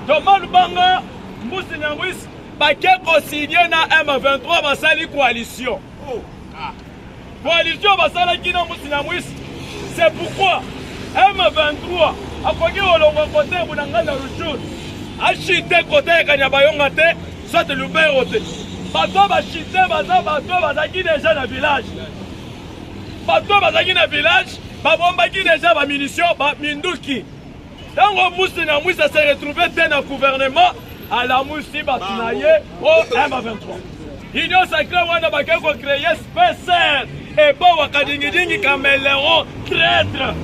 Thomas Lubanga, Mbusi Nyangwis, Baké co-signé na M23 basali coalition. Coalition basala qui na Mbusi Nyangwis. C'est pourquoi M23 a connu au long côté Bunangana Ruchun. A chité côté Kanyabayonga te, soit le Lubero te. Bato ba chité, bato bazaki déjà dans le village. Bato bazaki dans le village, babombaki déjà ba munitions, ba minduki. Tant que Mbusi Nyangwis s'est retrouvé dans le gouvernement, à la Moussi Batinaye au M23. Union sacrée, on a créé spécial et pas Wakadingidingi Caméléon traître.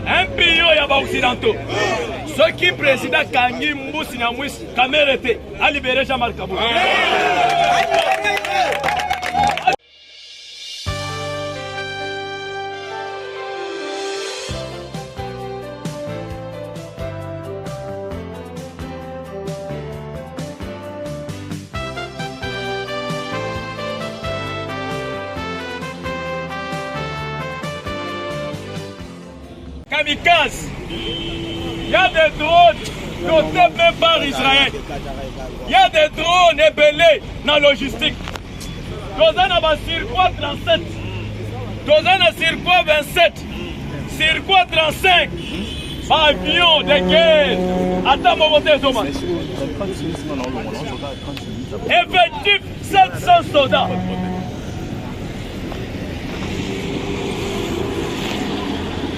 Un pays il y a occidentaux. Ce qui président Kangi Mbusi Nyangwis Kamérete a libéré Jean-Marc Kabou. Kamikaze. Il y a des drones dotés même par Israël. Il y a des drones ébellés dans la logistique. Nous avons un circuit 37. Nous avons un circuit 27. Circuit 35. Avion de guerre. Attends, mon côté, effectif 700 soldats.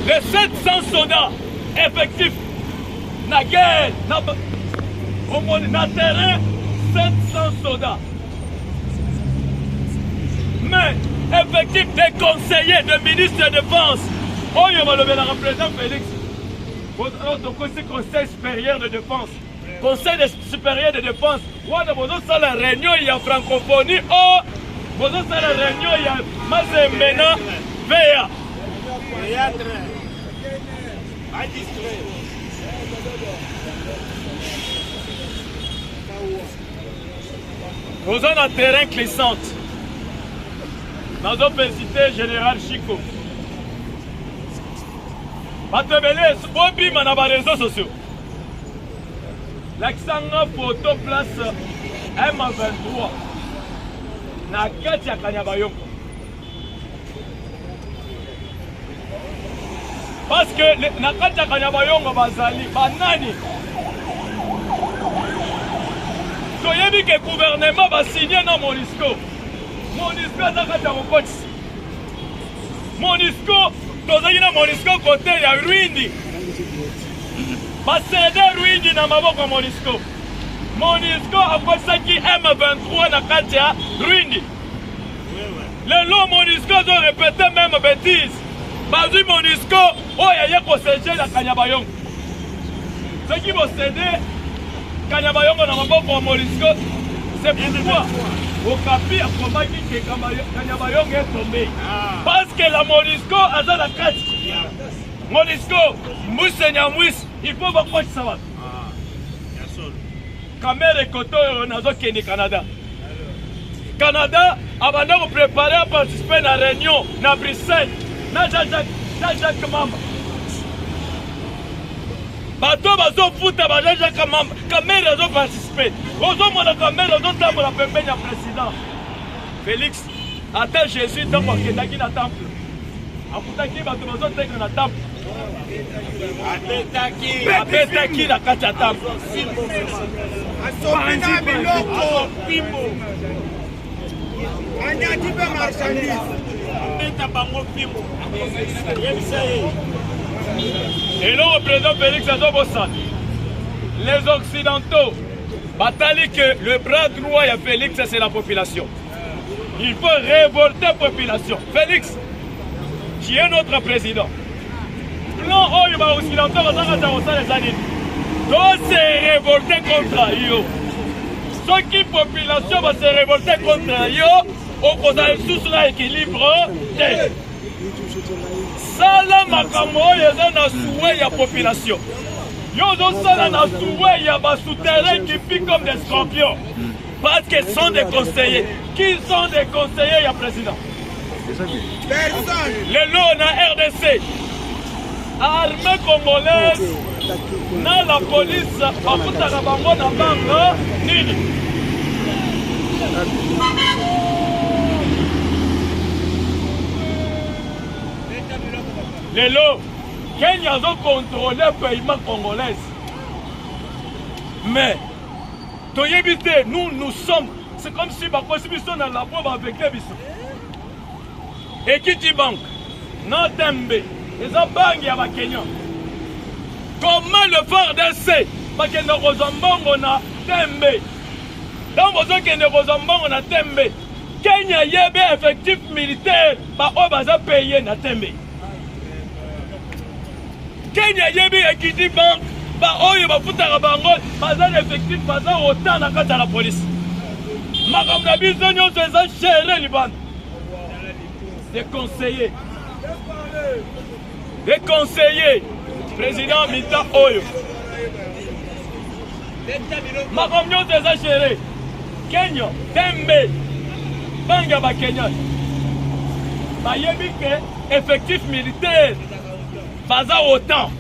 Les 700 soldats effectifs, na guerre, na terrain, 700 soldats. Mais effectifs des conseillers, des ministres de défense. Oh, il y a le représentant Félix. Notre conseil supérieur de défense. Conseil supérieur de défense. On a besoin de la réunion, il y a francophonie. Oh, besoin de la réunion, il y a Mazemena, VA. Nous avons un terrain glissante. Dans une cité général Chico. Batebele, Bobi, dans les réseaux sociaux. L'accent photo place M23. Na Katia Kanyabayongo. Parce que na Katia Kanyabayongo bazali, banani. Soyebi que le gouvernement va signer dans Monisco. Monisco est dans le Monisco, dans Monisco côté il y a Ruindi. Va céder Ruindi dans ma Monisco. Monisco a fait ça qui M23 dans Katia Ruindi. Le long Monisco doit répéter même bêtise. Bazu Monisco, oh il y a conseillé la Kanyabayongo. Ceux qui vont céder Kanyabayongo na maboko wa Monisco, c'est pourquoi au Okapi a combattu que Kanyabayongo est tombé. Parce que la Monisco a dans la carte. Monisco, Mbusi Nyangwis, il faut voir quoi ça va. Kamere Koto Nazo Keni Canada. Canada a maintenant préparé à participer à la réunion à Bruxelles. Na Jacques Mamba. Bato bazo futa bajaja kama kamera zo participer. Ozo mona kamera zo tambola pembeni ya président. Félix ata Jésus tango akendaki na temple. Akutaki bato bazo teka na temple. Abetaki na kati ya temple. Asopina biloko pimbo. Anyati ba marchandise. Abeta bango pimbo. Et le représentant Félix Azobossan, les Occidentaux, bataillent que le bras droit de Félix, c'est la population. Il faut révolter la population. Félix, qui est notre président. Non, oh, il va Occidentaux, les années. Donc, c'est révolter contre eux. Ceux qui population va se révolter contre eux, au cause sous l'équilibre. Sala makambo yeza na souhait ya population. Yozo sala na souhait ya ba souterrain qui piquent comme des scorpions. Parce qu'ils sont des conseillers. Qui sont des conseillers ya président? Personne. Le lot na RDC. armée congolaise na la police bakutaka bango na bango nini lelo Kenya a contrôlé le paiement congolais. Mais nous sommes, c'est comme si ma constitution dans la pauvre avec les bisous. Et qui dit banque? Non, Tembe. Les banques à Kenya. Comment le faire d'essai? Parce que nous avons na Tembe. Dans vos autres qui nous na Tembe. Kenya y a un effectif militaire. Bah, on va payer na Tembe. Kenya y a un équité banque. Bah, oyo bafutaka bango baza effectif baza autant na kati ya la police. Makambo na biso nyonso eza géré libanda. Des conseillers. Des conseillers. Président Mita oyo. Makambo nyonso eza géré. Kenya, Tembe, banga ba Kenya. Bayebi ke effectif militaire baza autant.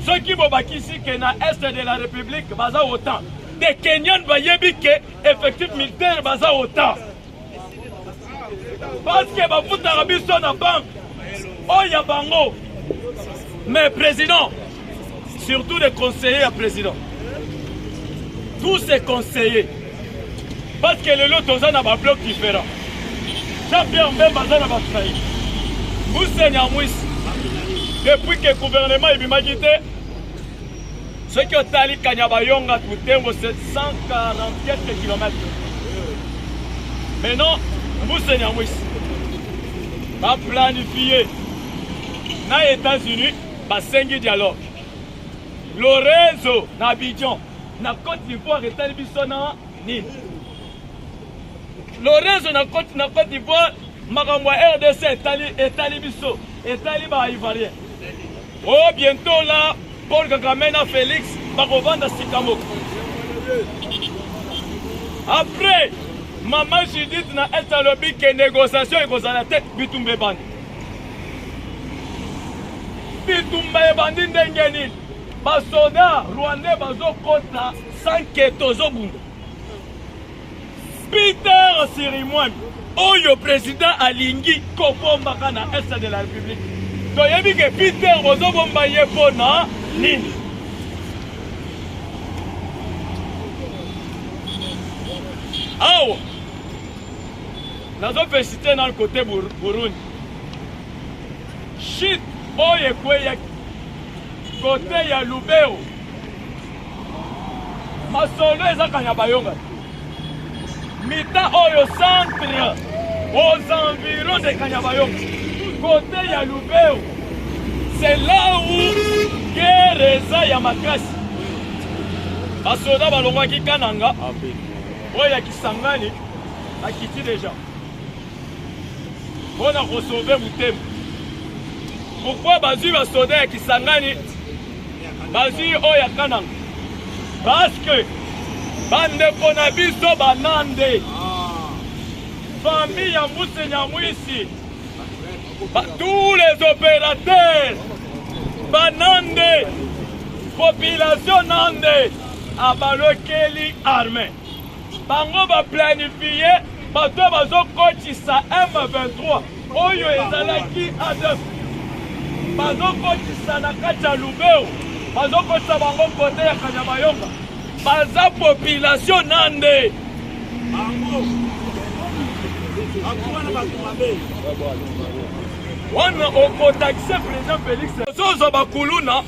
Ceux qui vont ici que dans l'Est de la République, baza autant. Des Kenyans vayebi que effectif militaire baza autant. Parce que bafuta rabiso na banque, oh ya bango. Mais président, surtout les conseillers à président, tous ces conseillers, parce que le lot on a un bloc différent. Jean-Pierre Mbemba baza na batrahi. Moussenya Mouissi. Depuis que le gouvernement est quitté, ceux qui ont allé Kanyabayonga, c'est 144 km. Maintenant, Moussenya Mouissi va planifier dans les États-Unis, va 5 dialogue. Lorenzo, na Abidjan, na Côte d'Ivoire, est allé bisona Nil. Lorenzo, na Côte d'Ivoire, Makamwa RDC, est allé biso, est allé ba Ivoirien. Oh, bientôt là, Paul Kagame et Félix vont vendre Sikamoko. Après, maman Judith na Etalobi que négociation est à la tête Bitumbe Bandi. Bitumbe Bandi Ndengeni. Bas soldats rwandais bazo kota 100 ketozo bunda. Peter Sirimwami, Oyo président Alingi Kobomba na Est de la République. Toyebi que Peter Bozobomba Yepona Nini. Awa. Nous avons cité dans le côté Burundi. Shit, Oye Kweye, côté ya Lubero. Masolo ezakanya bayonga. Mita Oyo centre, aux environs de Kanyabayonga. Côté ya Lubero. C'est là où guerre ya makasi. Basoda balongwa ki Kananga. Oya Kisangani a quitté déjà. On a sauvé Moutem. Pourquoi Bazu va sauver à Kisangani? Bazu Oya Kanang. Parce que Bande Ponabiso Banande. Famille à Moussenya Mouissi. Tous les opérateurs. Banande. Population Nande. Abalokeli armée. Bango va planifier, bato bazo kotisa M23. Oyo ezalaki adef. Bazo kotisa na kati ya Lubero. Bazo kotisa bango kote ya Kanyabayonga. Baza population nande. Bango. Akuma na bakumabe. Wana okotaxe président Félix. Ozo bakuluna,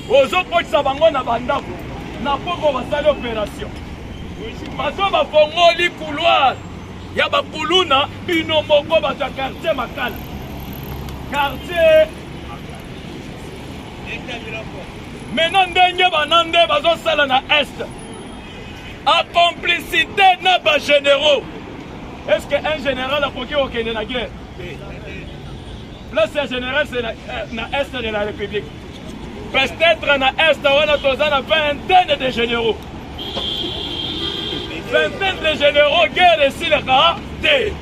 ozo kotisa bango na bandako. Na poko basali opération. Bato bafongoli couloir ya bakuluna bino moko bato ya quartier makala quartier maintenant ndenge banande bazosala na est en complicité na bagénéraux. Est-ce qu'un général akoki kokende na guerre? Là c'est un général, c'est na est de la République. Peut-être na est wana toza na vingtaine de généraux. Vingtaine de généraux guerre ici le caractère.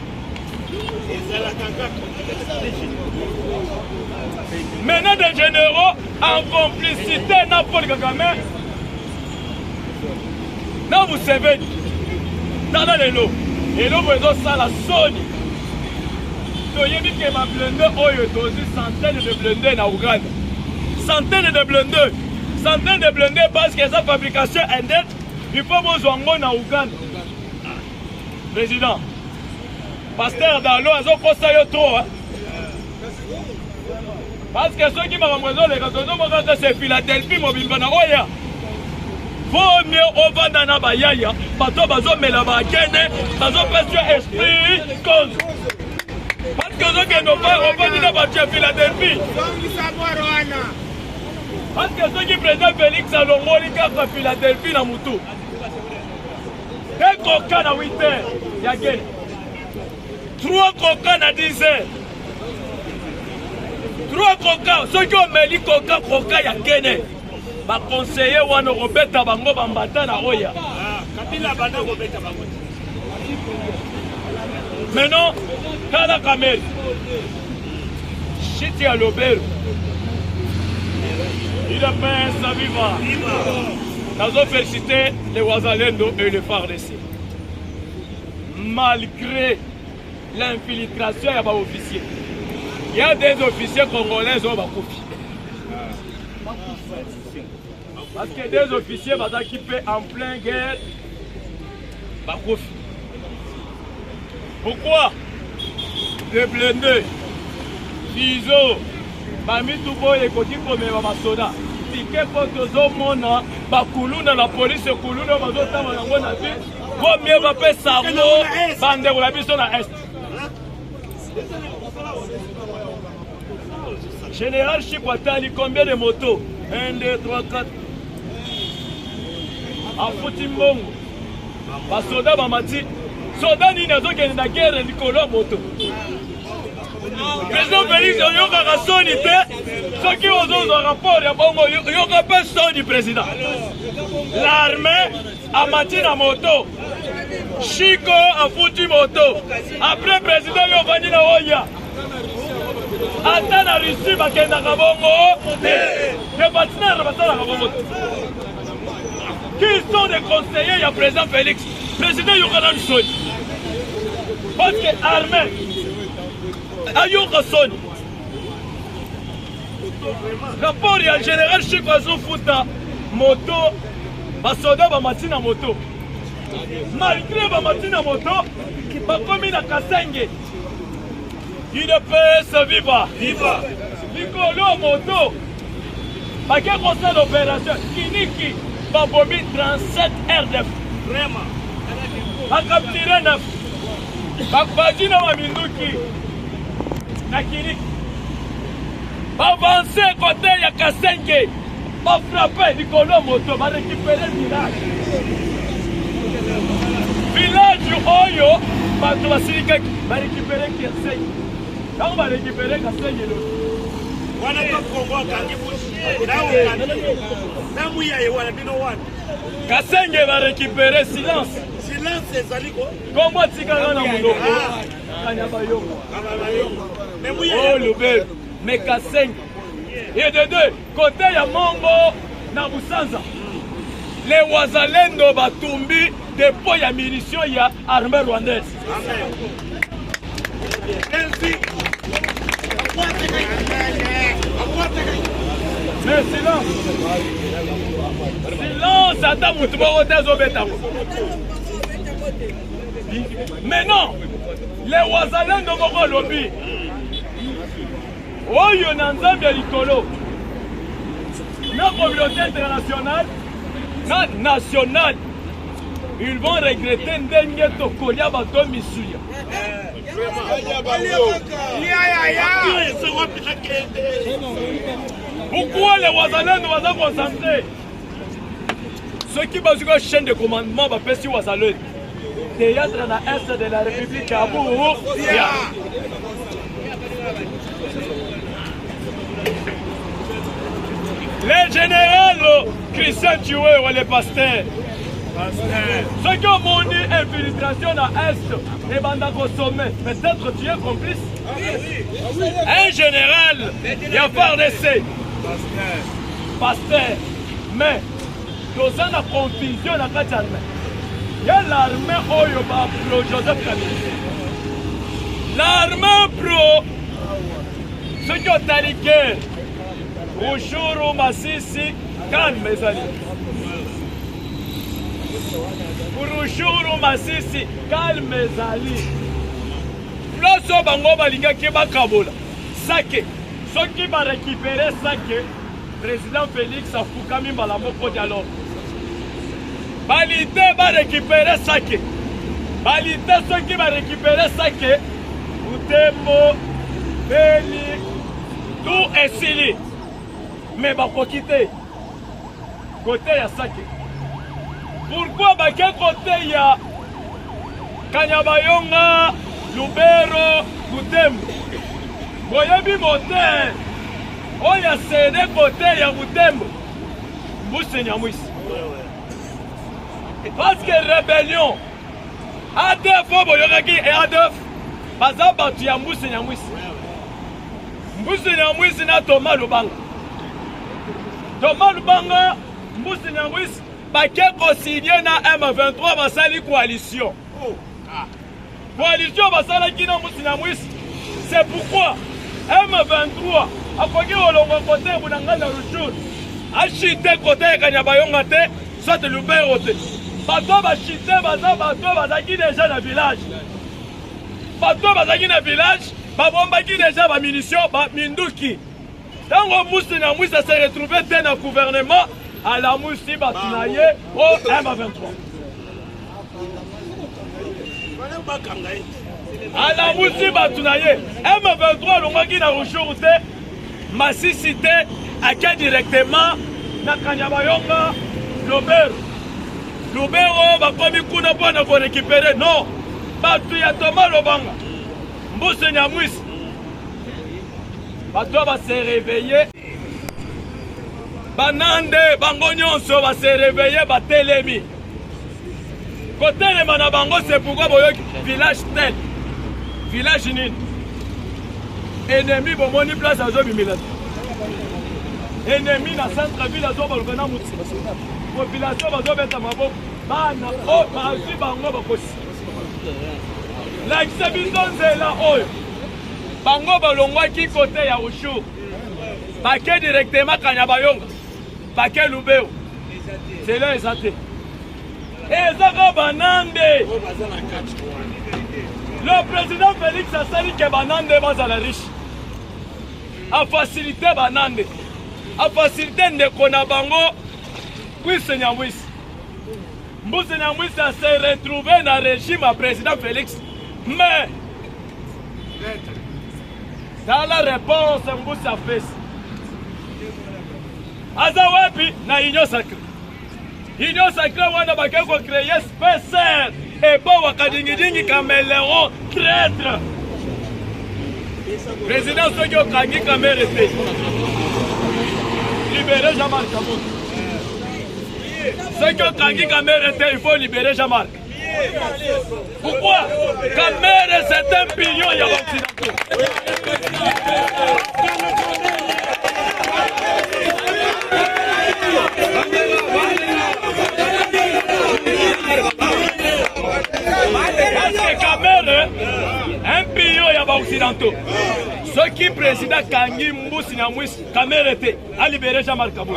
Maintenant des généraux en complicité na Paul Kagame. Na Museveni. Tala lelo. Eloko ezosala soni. Toyebi ke ba blindé oyo tozi centaines de blindés na Uganda. Centaines de blindés. Centaines de blindés parce que sa fabrication indienne, il faut bozwango na Uganda. Président. Pasteur Dalo azokosa yo trop. Parce que ceux qui m'ont raison les gars, c'est Philadelphie mobimba na oya. Vaut mieux au bandana bayaya, bato bazo melaba kene, bazo passer esprit cause. Parce que ceux qui n'ont pas revendu na bato Philadelphie. Parce que ceux qui président Félix Alongoli kaka Philadelphie na mutu. Deux coca na 8 heures, ya gene. 3 coca na 10 heures. 3 coca, ceux qui ont mêlé coca ya gene. Ba conseiller wana robeta bango bambata na oya. Kabila bana robeta bango. Maintenant, Kala Kamel. Chiti à l'Obel. Il a fait sa viva. Nous avons félicité les Ouazalendo et les FARDC. Malgré l'infiltration, il y a des officiers. Il y a des officiers congolais qui ont bakoufi. Parce que des officiers qui sont en pleine guerre, bakoufi. Pourquoi? Les blindés, Fizo, Mami Toubo et Kodiko Meva Soda. Piqué Kotozo Mona, Bakuluna, la police, Kuluna, Mazota, Manangona, combien va faire Sarno, Bande ou la mission à Est. Général Chikwatali, combien de motos? 1, 2, 3, 4. En Futimbongo, Basoda Bamati. Soda ni nazo kende na guerre likolo moto. Président Félix yoka ka soni te. Soki ozo rapport ya bongo yoka pe soni président. L'armée a mati na moto. Chico a foutu moto. Après président yo vandi na oya. Ata na Russie bakenda ka bongo. Les partenaires basala ka bongo. Qui sont les conseillers ya président Félix? Président yoka na soni. Parce que l'armée a eu raison. Rapport à général Chico Azoufuta, moto, basoda bamati na moto. Malgré bamati na moto, bakomi na Kasenge. Il ne peut se vivre. Likolo moto. Bake conseil d'opération. Kiniki, babomi 37 RDF. Vraiment. Bakaptire 9. Bakbaji na Maminduki na Kiniki. Avancé côté ya Kasenge. Ba frappé Nicolo moto, ba récupérer village. Village oyo, ba tubasilika ba récupérer Kasenge. Quand ba récupérer Kasenge lo. Wana to Kongo kangi bushi. Na muya ye wana bino wana. Kasenge va récupérer silence. Silence ezali ko. Comment tigana na munoko? Kanyabayoko. Oh le bel, mais Kasenge. Et de deux, côté ya Mongo na Busanza. Les Ouazalendo batumbi dépôt ya munitions ya armée rwandaise. Amen. Merci. Mais silence. Silence, attends, tu vas retenir. Mais non, les Ouazalendo vont le lobby. Oh, il y a un ensemble de l'icolo. La communauté internationale, nationale, ils vont regretter Ndengeto Kolia Bato Misuya. Pourquoi les Ouazalendo vont se concentrer? Ceux qui basent sur la chaîne de commandement vont faire sur Ouazalendo. Théâtre dans l'Est de la République à Bourg. Les généraux Christian Tué ou les pasteurs, Ceux qui ont moni infiltration à Est et Bandako Sommet, peut-être tu es complice. Un général, il y a FARDC. Pasteur. Mais, dans une confusion dans la armée. Il y a l'armée Oyoba pro Joseph Kabila. L'armée pro ceux qui ont taliqué Ruchuru Masisi, calme mes amis. Ruchuru Masisi, calme mes amis. Place bango balinga qui va Kabola. Sake, ceux qui vont récupérer Sake, président Félix Afukami Malamoko dialogue. Balité va récupérer Sake. Balité ceux qui vont récupérer Sake. Outembo, Beli, tout est scellé. Mais va quitter. Côté à Sake. Pourquoi quel côté il y a Kanyabayonga, Lubero, Outembo? Boyebi moteur. Oh, il y a cédé côté, il y a Outembo. Mousseignamouis. Parce que rébellion. ADF, Boyogaki et ADF. Bazaba, tu as Mousseignamouis. Mousseignamouis na Thomas Lubanga. Thomas Lubanga, Mousseignamouis, Baké consigné na M23 Basali coalition. Coalition Basala qui na Mousseignamouis. C'est pourquoi M23 a connu au long côté pour n'engager le jour. A chité côté Kanyabayonga te, soit le Bérote. Bateau va chiter, bateau va déjà dans le village. Bateau va dans le village, babomba qui déjà va munitions, ba minduki. Dans le Mousseignamouis, ça s'est retrouvé dans le gouvernement à la Moussi Batunaye au M23. À la Moussi Batunaye, M23, le Maki na Ruchuru, Massicité, à qui directement, na Kanyabayonga, Lobero. Lobero, va comme Kuna pour récupérer. Non, Batu ya Thomas Lobanga. Mousseignamouis. Batu va se réveiller. Banande, Bangonyonso va se réveiller, Batelemi. Côté les Manabango, c'est pourquoi village tel. Village Nine. Ennemi, bon, mon place à Zobi Milan. Ennemi, dans le centre-ville, à Zoba, le Bénin Moutsi. Population, à Zoba, à Mabo. Bana, oh, Bazi, Bango, Bakosi. La exhibition, c'est là, oh. Bango, Balongwa, qui côté, à Ruchuru. Paquet directement, Kanyabayonga. Paquet Lubeo. C'est là, exacté. Et Zaka Banande. Le président Félix a sali que Banande va à la riche. A facilité Banande. A facilité Ndekonabango. Oui, Seigneur Mouis. Seigneur Mouis s'est retrouvé dans le régime à président Félix. Mais, dans la réponse, Mboussa fait. Azawapi, na Union Sacrée. Union Sacrée, on a créé spécial. Et bon, Wakadingi Caméléon, traître. Président Sogio Kangi Kamere. Libérer Jean-Marc Kaboul. Sogio Kangi Kamere, il faut libérer Jean-Marc. Pourquoi? Kamere, c'est un pignon, il y a l'Occident. Un pignon, il y a occidentaux. Ceux qui président Kangi Mousseignamouis, Kamere était à libérer Jean-Marc Kaboul.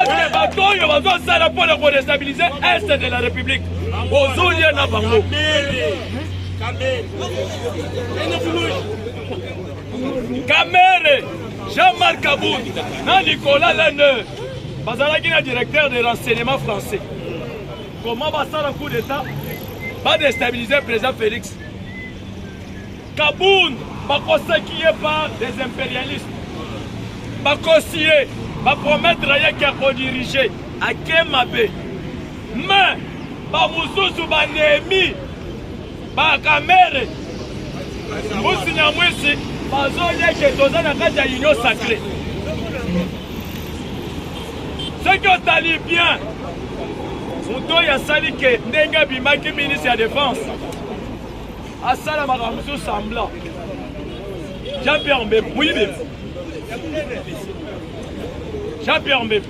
Les bateaux, ils vont ça pour déstabiliser l'Est de la République. Aux Zouliens à Bango. Kamere, Jean-Marc Kaboul, Nicolas Lenne, Bazalaki est directeur des renseignements français. Comment va ça le coup d'État? Va déstabiliser le président Félix. Kaboul va conseiller par des impérialistes. Va conseiller, va promettre rien qui a dirigé à Kemabe. Mais, va Moussou, va Némi, va Kamere, Mousseignamouis, va Zoya qui est dans la Union Sacrée. Ce qui ont allé bien, Mouto ya sali que Nenga Bimaki ministre de la Défense. À Sala Maramuso semblant. Jean-Pierre Mbembe, oui, Jean-Pierre Mbembe.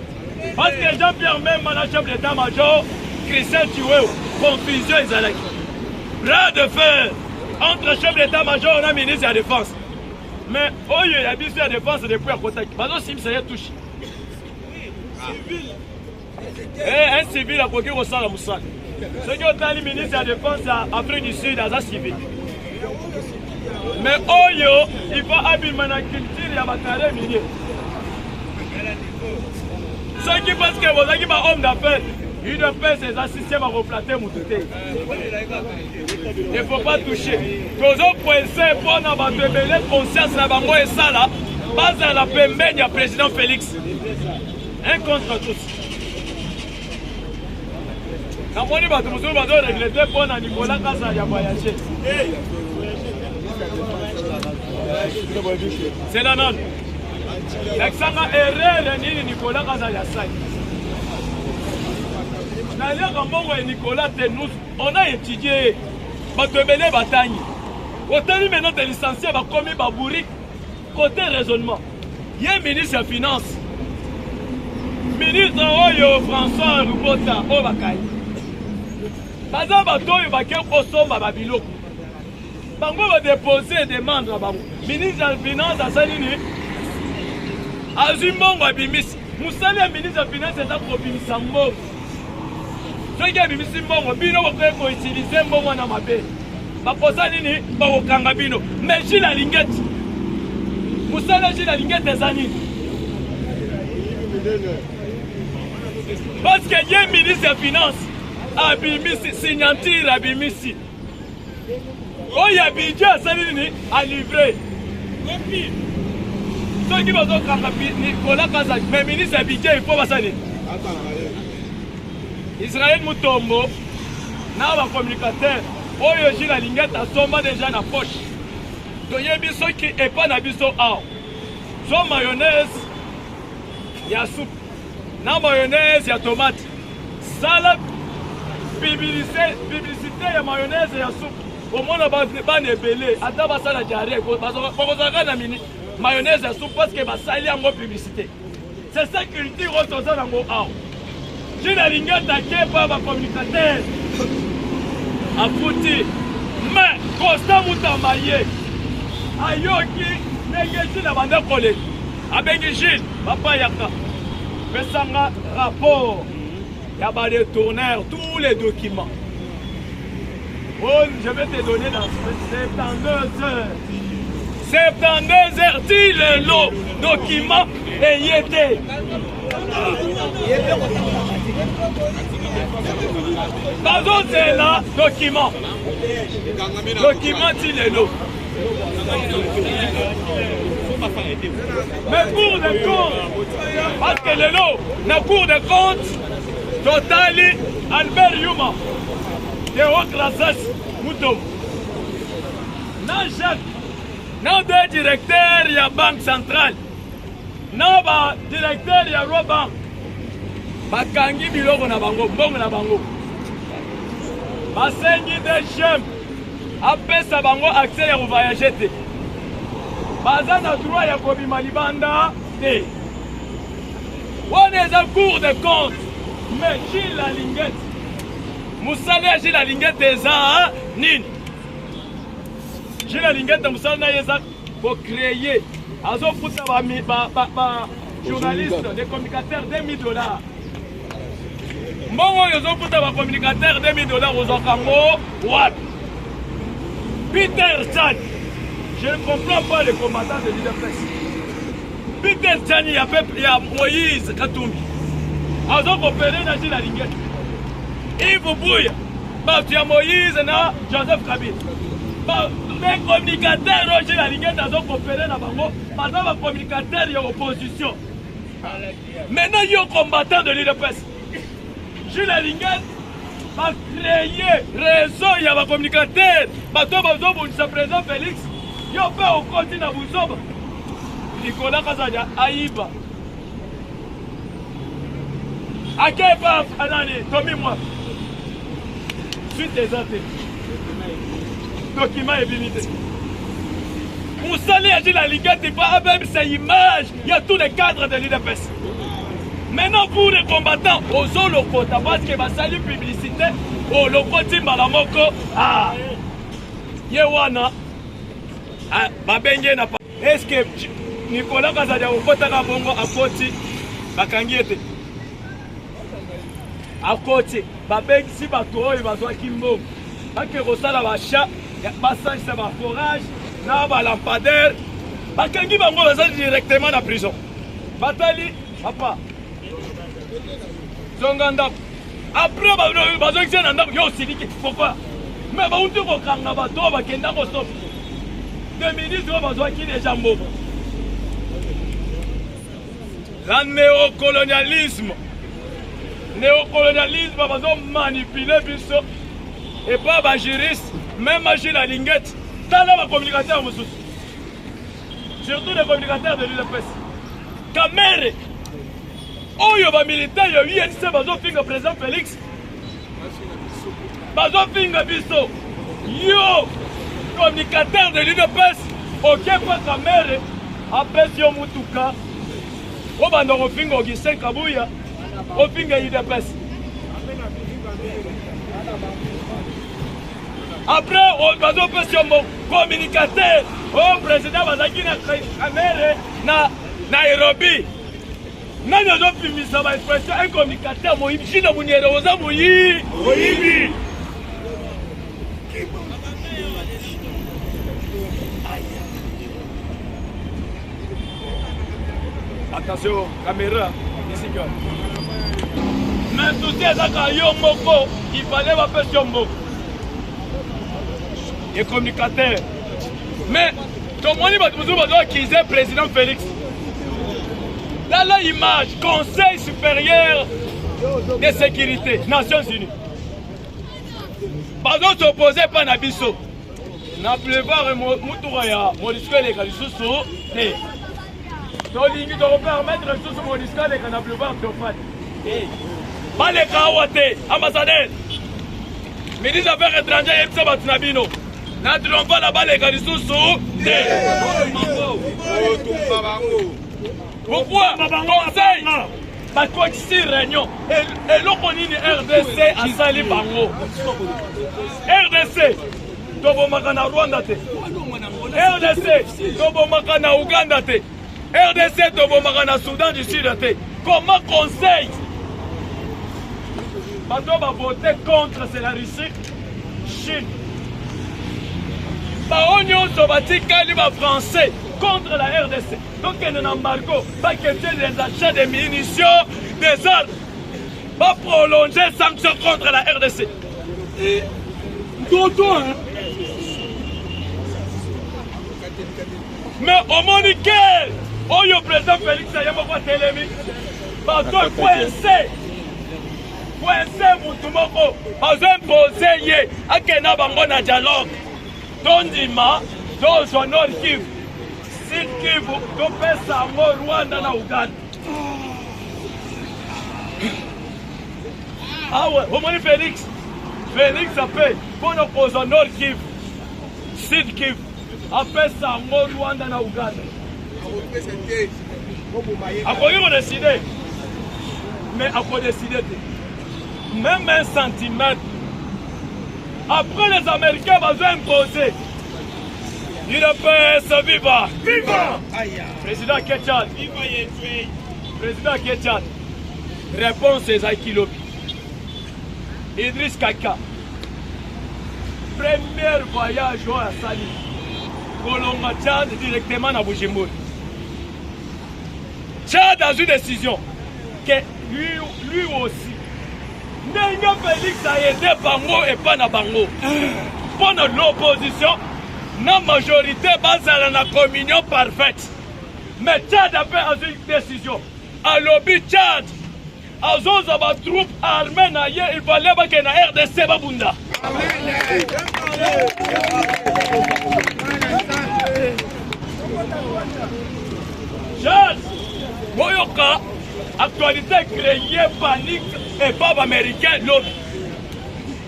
Parce que Jean-Pierre Mbembe, chef d'état-major, Christian Chiweo, confusion Ezalaki. Bras de fer entre chef d'état-major et ministre de la Défense. Mais oh, il y a ministre de la Défense depuis à côté. Parce que ça y est touché. Un civil a bloqué au sol à Moussa. Ce qui est le ministre de la Défense à Afrique du Sud, dans un civil. Mais Oyo, il faut abîmer la culture et la bataille minière. Ceux qui pensent que vous avez un homme d'affaires, il ne peut ses assistants à reflatter mon touté. Il ne faut pas toucher. Tous autres points pour avoir conscience à Bango et ça là, base à la pembène du président Félix. Un contre tous. Quand on dit que nous devons régler deux points à Nicolas Kassa, il y a voyagé. C'est la note. L'examen erreur de Nicolas Kassa Yassai. Nicolas, on a étudié Batebele Batagne. Autant maintenant de licenciés, va commis Babouri. Côté raisonnement, il y a un ministre des Finances. Ministre Oyo François Rubota Obakai. Baza Batoyo Baké Osoma Babilo. Bango va déposer des demandes à Bango. Ministre des Finances à Salini. Azumongo Abimis. Moussali, ministre des Finances, c'est un profil Sambo. Ceux qui ont mis Mbongo, Bino va utiliser Mbongo dans ma paix. Bakosalini, Bakokanga Bino. Mais j'ai la linguette. Moussali, j'ai la linguette des années. Parce qu'il y a un ministre des Finances. Abimisi, signature Abimisi. Oh, il y a budget à Salini à livrer. Ceux qui vont Nicolas Kassa, mais ministre de budget, il faut pas salir. Israël Moutombo, n'a pas communicateur. Oh, il y a la linguette à Soma déjà dans la poche. Donc, il y a des gens qui n'est pas dans le biseau. Soit mayonnaise, il y a soupe. Dans mayonnaise, il y a tomate. Salade, publicité, il y a mayonnaise et il y a soupe. Au moins, on va pas belé. Attends, on va ça la diarrhée. Parce qu'on va la mayonnaise et soupe parce que va salir en publicité. C'est ça culture au tosa dans mon art. J'ai la ligne attaquée par ma communicateur. A foutu. Mais, Costa Moutamaye. Ayoki, négéti la bande collée. A Benguigil, Papa Yaka. Mais ça a rapport. Il y a des tourneurs, tous les documents. Oh, je vais te donner dans 72 heures. 72 heures, dis le lot, document et y était. Pardon, c'est là, document. Document, dis le lot. Mais cours de compte, parce que le lot, le cours de compte, Totali, Albert Yuma, Théo Krasas, Moutom. Non, Jacques, non, deux directeurs, il y a Banque Centrale. Non, directeur, il y a Robank. Bakangi Biloko na bango, Bongo na bango. Basengi des chemins. Après ça, bango accès à voyager. Baza na droit ya Kobi Malibanda. On est en cours de compte. Mais j'ai la linguette. Moussali a la linguette des ans. Nin. J'ai la linguette de Moussali pour créer. Azo Fouta journaliste, des communicateurs, $2,000. Mbongo yozo Fouta communicateur, $2,000 aux Okango. What? Peter Chan. Je ne comprends pas les combattants de l'UDPS. Peter Chan, il y a Moïse Katumbi. Azo coopéré dans la linguette. Yves Bouya. Tu as Moïse na Joseph Kabila. Les communicateurs, j'ai la linguette Azo coopéré dans Bango. Maintenant, les communicateurs, il y a opposition. Maintenant, il y a combattant de l'UDPS. J'ai la linguette. Va créer réseau, il y a des communicateurs. Le président Félix, il y a pas au continent Bouzoba. Nicolas Kassa Aïba. quel pas anani Tommy moi. Suite des athées. Document est limité. Pour saler agir la Ligue, tu pas même sa image. Il y a tous les cadres de l'UDPS. Maintenant pour les combattants, aux locaux, parce que va saluer publicité, au locaux Timbalamoko, ah, Yewana, ah, Babenge n'a pas. Est-ce que Nicolas Kazadia au Kotaka Bongo à Koti, Bakangiete? À Koti, Babeng si Bato, il va voir Kimbo. Parce que Rosala va chat, il y a passage, ça va forage, n'a pas lampadaire. Bakangi Bango va directement dans la prison. Batali, papa. Après, pourquoi? Mais on dit que le néocolonialisme, va manipuler et pas les juristes, même la linguette, dans la communicateur, surtout les communicateurs de l'UDPS. Kamere. Oh, il y a des militaires, il y a des président Félix. Bazofinga Bisso. Yo, communicateur de l'UDPS. Ok, pas Kamere. Après, si on Mutuka. On va nous refinga Augustin Kabouya. On finga l'UDPS. Après, on va nous faire communicateur. Oh, président Bazakina Kamere. Nairobi. Nani azopimisa ba expression un communicateur moyibi shina munyere oza moyibi. Attention, caméra, ici que. Mais tout est à yo moko, il fallait ma question moko. Et communicateur. Mais ton moni va toujours accuser le président Félix. Dans l'image, Conseil supérieur de sécurité, Nations Unies. Pardon, s'opposer pas à Bisso. Na plupart de Moutouraya, Monisco et les Kalissousou, Tolingi doit permettre de sous Monisco et les plupart de Fat. Pas les Kawate, ambassadeur. Ministre des Affaires étrangères, Epsa Batunabino. N'entrons pas là-bas les Kalissousou. Pourquoi Conseil va continuer réunion et l'opinion RDC a sali bango. RDC tobo makana Rwanda te. RDC tobo makana Ouganda te. RDC tobo makana Soudan du Sud te. Comment Conseil va voter contre c'est la Russie, Chine. Baonyo Sobatika liba français contre la RDC. Donc il y a un embargo, pas question des achats de munitions, des armes, pas prolonger les sanctions contre la RDC. Et d'autres, hein. Mais au Monique, oh le président Félix Ayamoko Telemi, bateau coincé Moutoumoko, pas imposé, à Kena Bango na dialogue. Tondima, dans Nord Kivu, Sud Kivu, Topesa, Rwanda na Uganda. Ah ouais, au moins Félix a fait pour nous poser Nord Kivu, Sud Kivu, Topesa, Rwanda na Uganda. Après on a décidé, mais après décidé, même un centimètre. Après les Américains vont imposer. l'UDPS viva! Viva! Président Ketchan. Président Ketchan. Réponse à Kilobi. Idriss Kaka. Premier voyage à Sali. Colomba Tchad directement à Bujumbura. Tchad a une décision que lui aussi. Nenga Félix a aidé Bango et pas na Bango. Pour l'opposition, la majorité base à la communion parfaite. Mais Tchad a fait une décision. À lobby Tchad, à Zozaba troupes armées, il fallait que la RDC Babunda. Tchad, Moyoka, Actualité créée panique et pas américain l'autre.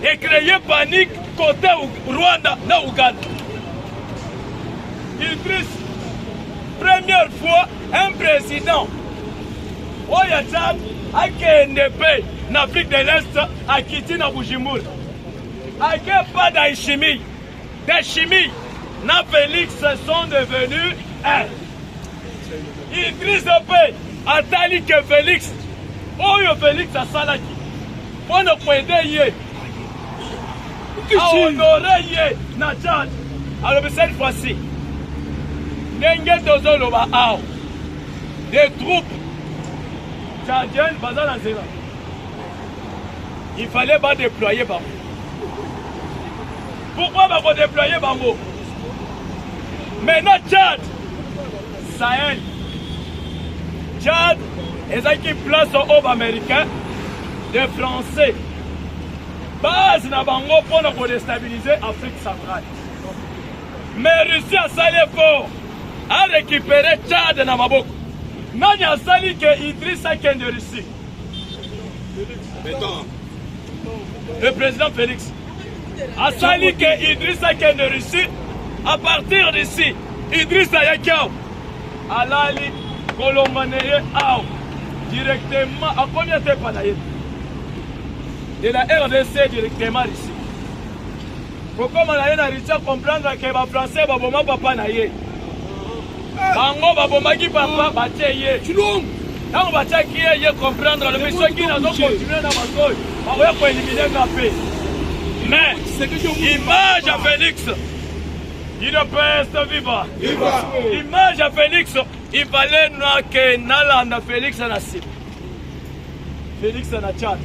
Et créer panique côté Rwanda, na Ouganda. Idriss, première fois, un président, Oya Tchad, a KNDP, en Afrique de l'Est, a quitté na Bujumbura. A pas d'alchimie. Des chimies, na Félix sont devenus un. Idriss Depé, a tali que Félix, Oyo Félix a salaki. On ne peut aider. A honoré na Tchad. Alors cette fois-ci, Nenge Tozoloba Ao, des troupes tchadiennes basées dans Zéla. Il fallait pas déployer Bambo. Pourquoi pas déployer Bambo? Maintenant Tchad, Sahel, Tchad, et qui place au haut américain, des Français. Base na bango pour déstabiliser l'Afrique centrale. Mais Russie a sali fort à récupérer Tchad na maboko. Nani a sali que Idriss a ken de Russie. Le président Félix a sali que Idriss a ken de Russie. À partir d'ici, Idriss a yakiao. Alali Kolombaneye Ao. Directement à combien de temps de la RDC directement ici. Pourquoi on a réussi à comprendre que les Français vont papa naïe. Bango baboma qui papa bateye. Quand on va comprendre le monsieur qui n'a pas continué dans ma zone, on va éliminer la paix. Mais image à Félix, il ne peut rester vivant. Image à Félix, il fallait que Nalanda Félix en a cible. Félix en a Tchad.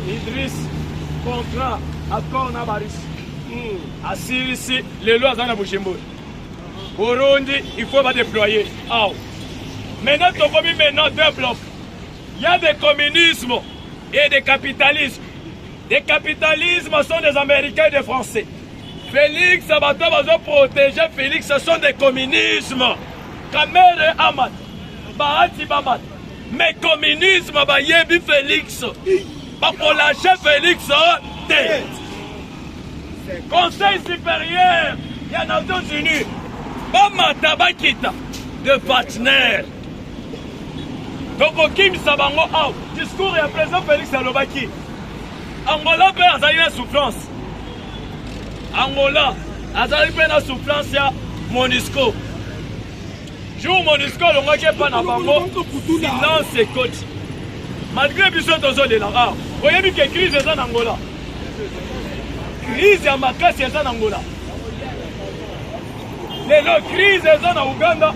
Idriss, contrat, accord Nabaris. Assir ici, les lois en Bujumbura. Burundi, il faut pas déployer. Maintenant, deux blocs. Il y a des communismes et des capitalismes. Les capitalismes sont des Américains et des Français. Félix Abato va protéger Félix, ce sont des communismes. Kamere Amad, Bahati Babat. Mais communisme, Bayebi Félix. Pas pour lâcher Félix, tête. Conseil supérieur, il y a les Nations Unies. Bamata Bakita, de partenaires. Donc, Kim Sabango, discours et à présent Félix Alobaki. Angola peut avoir une souffrance. Angola, azali pe na souffrance ya Monusco. Jour Monusco, le roi qui est pas na bango, silence et coach. Malgré biso tozo de la rare, voyez bien que crise est en Angola. Crise ya makasi est en Angola. Lelo crise est en Ouganda,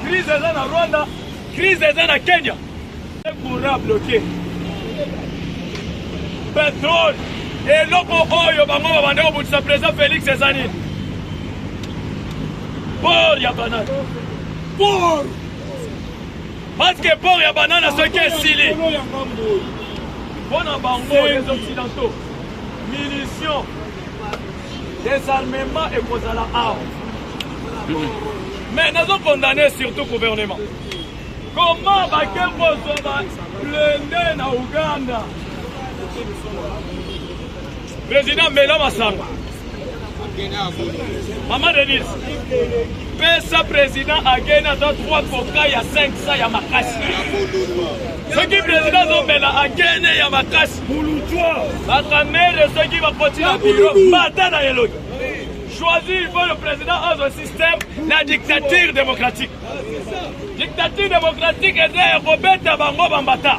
crise est en Rwanda, crise est en Kenya. Le courant bloqué. Pétrole. Et l'autre oyo bango babande au bout de sa présence Félix Ezani. Port ya banane. Port. Parce que port ya banane à ce qui est silé. Bon en bango les occidentaux. Munitions. Désarmement et kozala armes. Mais nous avons condamné surtout le gouvernement. Comment baké kozala blindé na Ouganda? Président Mela Massamba, Maman Denise, Pesa président a gagné dans 3 coca, il y a 500, il y a Makassi. Ce qui président Zombela a gagné, il y a Makassi. La caméra de ceux qui vont continuer à bureau, Mata dans les choisir, il faut le président dans un système, la dictature démocratique. Dictature démocratique est Robert Tabango Bambata.